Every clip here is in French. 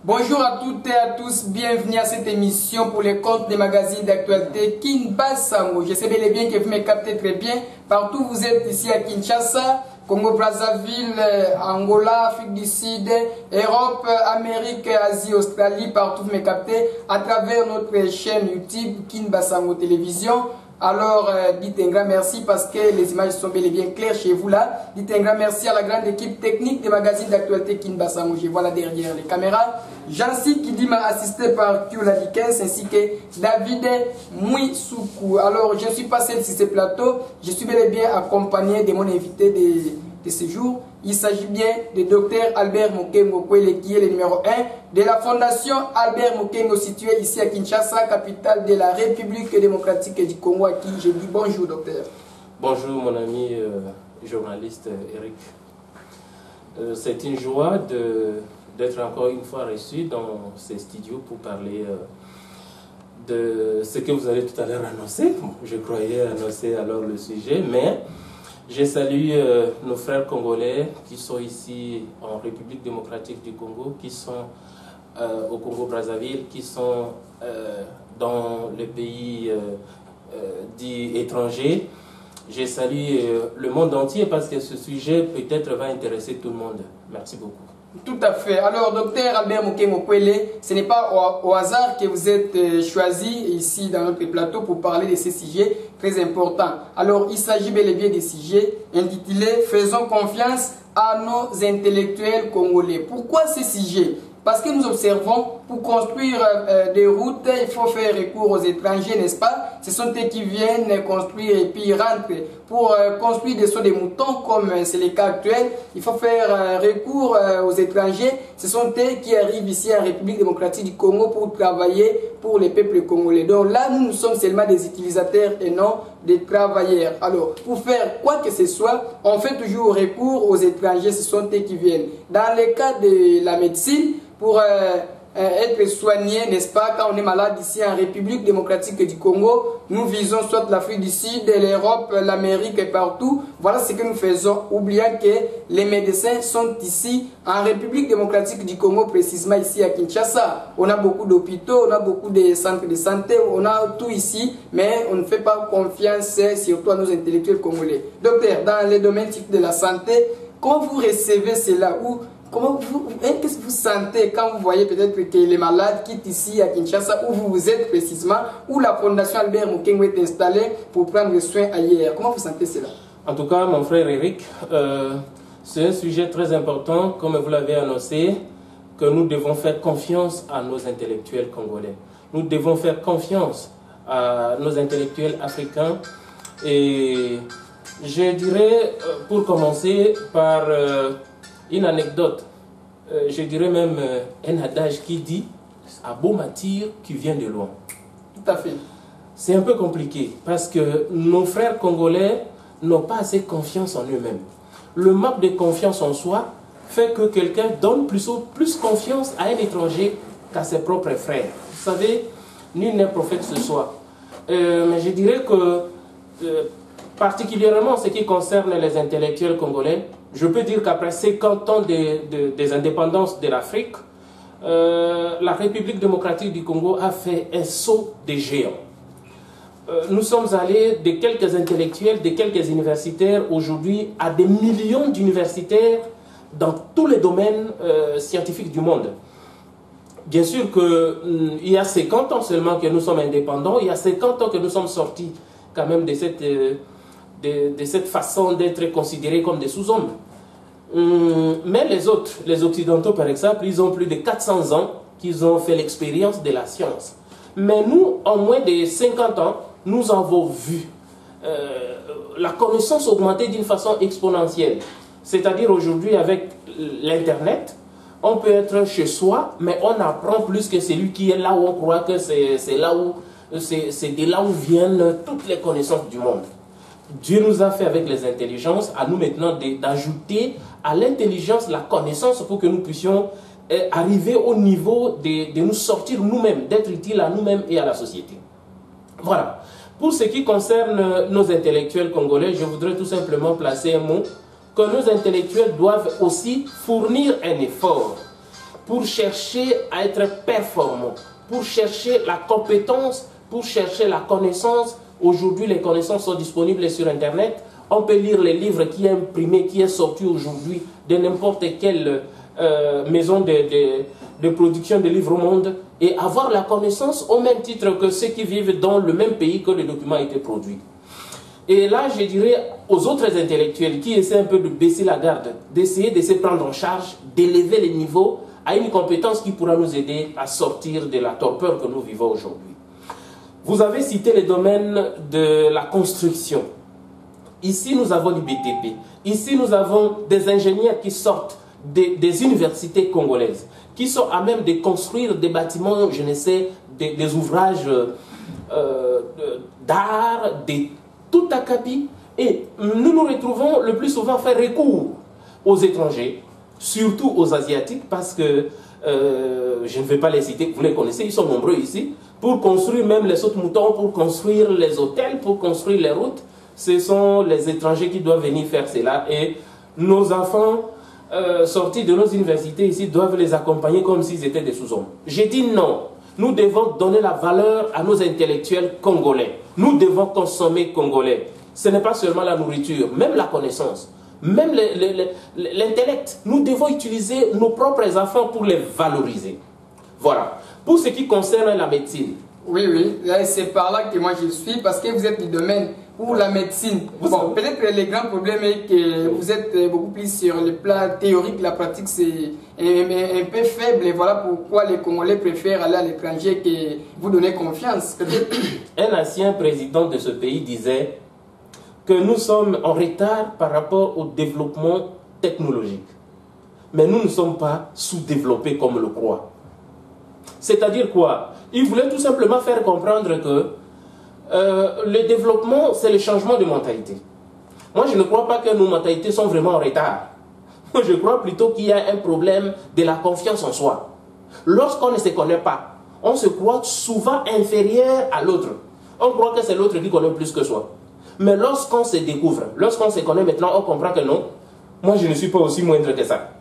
Bonjour à toutes et à tous, bienvenue à cette émission pour les comptes des magazines d'actualité Kinbasango. Je sais bel et bien que vous me captez très bien. Partout vous êtes ici à Kinshasa, Congo-Brazzaville, Angola, Afrique du Sud, Europe, Amérique, Asie, Australie, partout vous me captez à travers notre chaîne YouTube Kinbasango Télévision. Alors, dites un grand merci parce que les images sont bel et bien claires chez vous là. Dites un grand merci à la grande équipe technique des magazines d'actualité Kinbasango. Je vois là derrière les caméras Jancy Kidima, assisté par Kyola Dickens, ainsi que David Mouissoukou. Alors, je ne suis pas seul sur ce plateau. Je suis bel et bien accompagné de mon invité de ce jour. Il s'agit bien du docteur Albert Mokengo Kwele, qui est le numéro 1 de la fondation Albert Mokengo, située ici à Kinshasa, capitale de la République démocratique du Congo, à qui je dis bonjour, docteur. Bonjour, mon ami journaliste Eric. C'est une joie d'être encore une fois reçu dans ces studios pour parler de ce que vous avez tout à l'heure annoncé. Je croyais annoncer alors le sujet, mais je salue nos frères congolais qui sont ici en République démocratique du Congo, qui sont au Congo-Brazzaville, qui sont dans les pays dits étrangers. Je salue le monde entier parce que ce sujet peut-être va intéresser tout le monde. Merci beaucoup. Tout à fait. Alors, docteur Albert Mokengo Kwele, ce n'est pas au hasard que vous êtes choisi ici dans notre plateau pour parler de ces sujets très importants. Alors, il s'agit bel et bien des sujets intitulés « Faisons confiance à nos intellectuels congolais ». Pourquoi ces sujets? Parce que nous observons, pour construire des routes, il faut faire recours aux étrangers, n'est-ce pas? Ce sont eux qui viennent construire et puis rentrent. Pour construire des sauts de moutons, comme c'est le cas actuel, il faut faire recours aux étrangers. Ce sont eux qui arrivent ici en République démocratique du Congo pour travailler pour les peuples congolais. Donc là, nous sommes seulement des utilisateurs et non des travailleurs. Alors, pour faire quoi que ce soit, on fait toujours recours aux étrangers, ce sont eux qui viennent. Dans le cas de la médecine, pour être soigné, n'est-ce pas, quand on est malade ici en République démocratique du Congo, nous visons soit l'Afrique du Sud, l'Europe, l'Amérique et partout. Voilà ce que nous faisons, oubliant que les médecins sont ici en République démocratique du Congo, précisément ici à Kinshasa. On a beaucoup d'hôpitaux, on a beaucoup de centres de santé, on a tout ici, mais on ne fait pas confiance surtout à nos intellectuels congolais. Docteur, dans le domaine de la santé, comment vous recevez cela? Qu'est-ce que vous sentez quand vous voyez peut-être que les malades quittent ici à Kinshasa, où vous êtes précisément, où la fondation Albert Mokengo est installée pour prendre soin ailleurs? Comment vous sentez cela? En tout cas, mon frère Eric, c'est un sujet très important, comme vous l'avez annoncé, que nous devons faire confiance à nos intellectuels congolais. Nous devons faire confiance à nos intellectuels africains. Et je dirais, pour commencer, par une anecdote, je dirais même un adage qui dit « à beau mâtir qui vient de loin ». Tout à fait. C'est un peu compliqué parce que nos frères congolais n'ont pas assez confiance en eux-mêmes. Le manque de confiance en soi fait que quelqu'un donne plus confiance à un étranger qu'à ses propres frères. Vous savez, nul n'est prophète ce soir. Mais je dirais que, particulièrement en ce qui concerne les intellectuels congolais, je peux dire qu'après 50 ans des indépendances de l'Afrique, la République démocratique du Congo a fait un saut de géant. Nous sommes allés de quelques intellectuels, de quelques universitaires, aujourd'hui à des millions d'universitaires dans tous les domaines scientifiques du monde. Bien sûr qu'il y a 50 ans seulement que nous sommes indépendants, il y a 50 ans que nous sommes sortis quand même de cette façon d'être considérés comme des sous-hommes. Mais les autres, les Occidentaux par exemple, ils ont plus de 400 ans qu'ils ont fait l'expérience de la science. Mais nous, en moins de 50 ans, nous avons vu la connaissance augmenter d'une façon exponentielle. C'est-à-dire aujourd'hui avec l'Internet, on peut être chez soi, mais on apprend plus que celui qui est là où on croit que c'est de là où viennent toutes les connaissances du monde. Dieu nous a fait avec les intelligences, à nous maintenant d'ajouter à l'intelligence la connaissance pour que nous puissions arriver au niveau de nous sortir nous-mêmes, d'être utiles à nous-mêmes et à la société. Voilà. Pour ce qui concerne nos intellectuels congolais, je voudrais tout simplement placer un mot, que nos intellectuels doivent aussi fournir un effort. pour chercher à être performant, pour chercher la compétence, pour chercher la connaissance. Aujourd'hui, les connaissances sont disponibles sur Internet. On peut lire les livres qui est imprimé, qui est sorti aujourd'hui de n'importe quelle maison de production de livres au monde et avoir la connaissance au même titre que ceux qui vivent dans le même pays que le document a été produit. Et là, je dirais aux autres intellectuels qui essaient un peu de baisser la garde, d'essayer de se prendre en charge, d'élever les niveaux à une compétence qui pourra nous aider à sortir de la torpeur que nous vivons aujourd'hui. Vous avez cité les domaines de la construction. Ici, nous avons l'IBTP. Ici, nous avons des ingénieurs qui sortent des universités congolaises, qui sont à même de construire des bâtiments, je ne sais, des ouvrages d'art, tout acabit. Et nous nous retrouvons le plus souvent à faire recours aux étrangers, surtout aux Asiatiques, parce que, je ne vais pas les citer, vous les connaissez, ils sont nombreux ici, pour construire même les sautes-moutons, pour construire les hôtels, pour construire les routes. Ce sont les étrangers qui doivent venir faire cela. Et nos enfants sortis de nos universités ici doivent les accompagner comme s'ils étaient des sous-hommes. J'ai dit non. Nous devons donner la valeur à nos intellectuels congolais. Nous devons consommer congolais. Ce n'est pas seulement la nourriture, même la connaissance, même l'intellect. Nous devons utiliser nos propres enfants pour les valoriser. Voilà. Pour ce qui concerne la médecine. Oui, c'est par là que moi je suis, parce que vous êtes du domaine pour la médecine. Bon, peut-être que le grand problème est que vous êtes beaucoup plus sur le plan théorique, la pratique c'est un peu faible, et voilà pourquoi les Congolais préfèrent aller à l'étranger que vous donner confiance. Un ancien président de ce pays disait que nous sommes en retard par rapport au développement technologique. Mais nous ne sommes pas sous-développés comme le croient. C'est-à-dire quoi? Il voulait tout simplement faire comprendre que le développement, c'est le changement de mentalité. Moi, je ne crois pas que nos mentalités sont vraiment en retard. Moi, je crois plutôt qu'il y a un problème de la confiance en soi. Lorsqu'on ne se connaît pas, on se croit souvent inférieur à l'autre. On croit que c'est l'autre qui connaît plus que soi. Mais lorsqu'on se découvre, lorsqu'on se connaît maintenant, on comprend que non, moi, je ne suis pas aussi moindre que ça.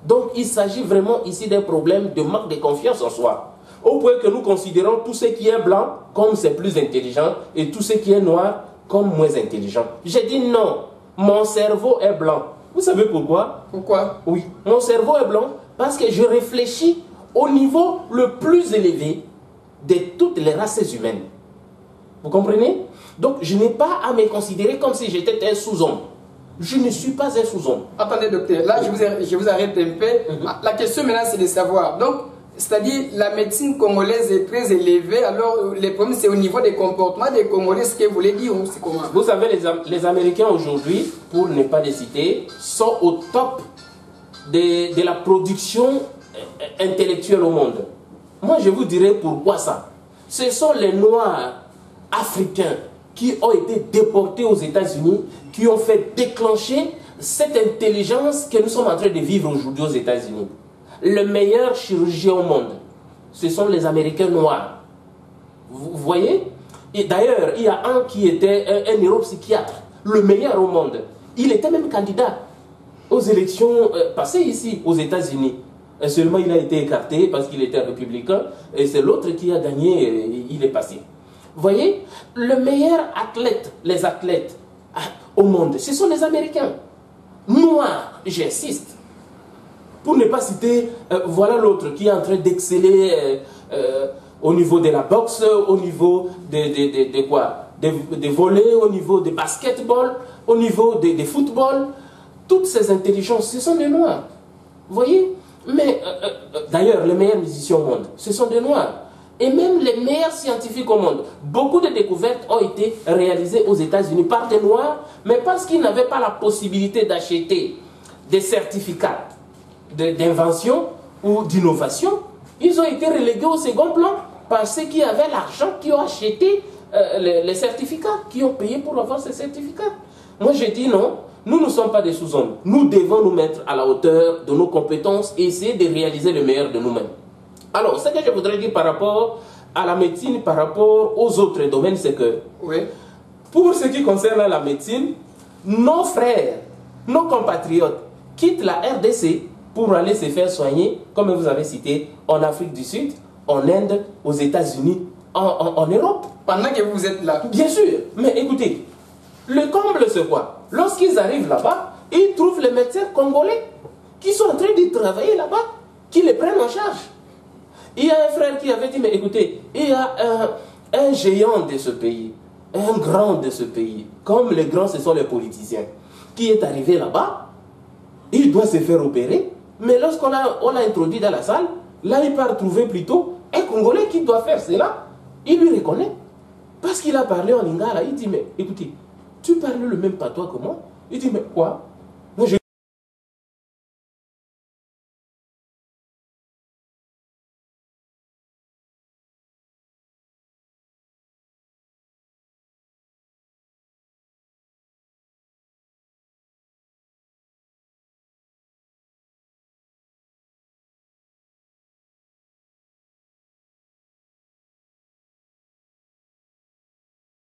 Donc, il s'agit vraiment ici d'un problème de manque de confiance en soi. Au point que nous considérons tout ce qui est blanc comme c'est plus intelligent et tout ce qui est noir comme moins intelligent. J'ai dit non, mon cerveau est blanc. Vous savez pourquoi? Pourquoi? Oui, mon cerveau est blanc parce que je réfléchis au niveau le plus élevé de toutes les races humaines. Vous comprenez? Donc, je n'ai pas à me considérer comme si j'étais un sous-homme. Je ne suis pas un sous-homme. Attendez, docteur, là, je vous arrête un peu. La question maintenant, c'est de savoir. Donc, c'est-à-dire, la médecine congolaise est très élevée, alors le problème, c'est au niveau des comportements des Congolais, ce que vous voulez dire, ou c'est comment? Vous savez, les Américains aujourd'hui, pour ne pas les citer, sont au top de la production intellectuelle au monde. Moi, je vous dirais pourquoi ça. Ce sont les Noirs africains qui ont été déportés aux États-Unis, qui ont fait déclencher cette intelligence que nous sommes en train de vivre aujourd'hui aux États-Unis. Le meilleur chirurgien au monde, ce sont les Américains noirs. Vous voyez? Et d'ailleurs, il y a un qui était un neuropsychiatre, le meilleur au monde. Il était même candidat aux élections passées ici, aux États-Unis. Seulement, il a été écarté parce qu'il était républicain. Et c'est l'autre qui a gagné, il est passé. Vous voyez? Le meilleur athlète, les athlètes au monde, ce sont les Américains. Noirs, j'insiste. Pour ne pas citer, voilà l'autre qui est en train d'exceller au niveau de la boxe, au niveau de quoi? De volley, au niveau de basketball, au niveau de football. Toutes ces intelligences, ce sont des Noirs. Vous voyez? Mais d'ailleurs, les meilleurs musiciens au monde, ce sont des Noirs. Et même les meilleurs scientifiques au monde. Beaucoup de découvertes ont été réalisées aux États-Unis par des Noirs, mais parce qu'ils n'avaient pas la possibilité d'acheter des certificats d'invention ou d'innovation, ils ont été relégués au second plan par ceux qui avaient l'argent, qui ont acheté les certificats, qui ont payé pour avoir ces certificats. Moi, je dis non, nous ne sommes pas des sous-hommes. Nous devons nous mettre à la hauteur de nos compétences et essayer de réaliser le meilleur de nous-mêmes. Alors, ce que je voudrais dire par rapport à la médecine, par rapport aux autres domaines, c'est que, pour ce qui concerne la médecine, nos frères, nos compatriotes quittent la RDC pour aller se faire soigner, comme vous avez cité, en Afrique du Sud, en Inde, aux États-Unis, en Europe. Pendant que vous êtes là. Bien sûr, mais écoutez, le comble c'est quoi? Lorsqu'ils arrivent là-bas, ils trouvent les médecins congolais qui sont en train de travailler là-bas, qui les prennent en charge. Il y a un frère qui avait dit, mais écoutez, il y a un géant de ce pays, un grand de ce pays, comme les grands ce sont les politiciens, qui est arrivé là-bas, il doit se faire opérer, mais lorsqu'on l'a introduit dans la salle, là il part trouver plutôt un Congolais qui doit faire cela. Il lui reconnaît, parce qu'il a parlé en lingala. Il dit, mais écoutez, tu parles le même patois que moi? Il dit, mais quoi?